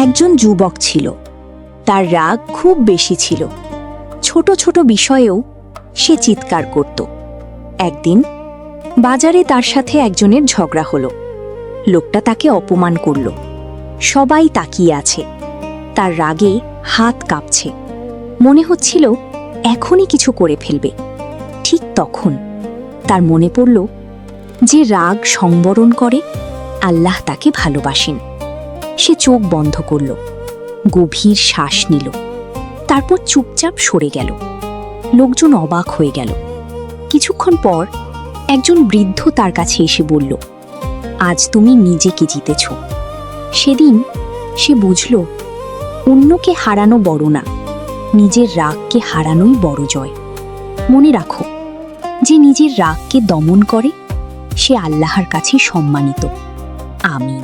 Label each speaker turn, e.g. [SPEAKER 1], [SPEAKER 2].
[SPEAKER 1] একজন যুবক ছিল। তার রাগ খুব বেশি ছিল। ছোট ছোট বিষয়েও সে চিৎকার করত। একদিন বাজারে তার সাথে একজনের ঝগড়া হলো। লোকটা তাকে অপমান করল। সবাই তাকিয়ে আছে। তার রাগে হাত কাঁপছে। মনে হচ্ছিল এখনই কিছু করে ফেলবে। ঠিক তখন তার মনে পড়ল, যে রাগ সংবরণ করে আল্লাহ তাকে ভালোবাসেন। সে চোখ বন্ধ করল, গভীর শ্বাস নিল, তারপর চুপচাপ সরে গেল। লোকজন অবাক হয়ে গেল। কিছুক্ষণ পর একজন বৃদ্ধ তার কাছে এসে বলল, আজ তুমি নিজেকে জিতেছ। সেদিন সে বুঝল, অন্যকে হারানো বড় না, নিজের রাগকে হারানোই বড় জয়। মনে রাখো, যে নিজের রাগকে দমন করে সে আল্লাহর কাছে সম্মানিত। আমিন।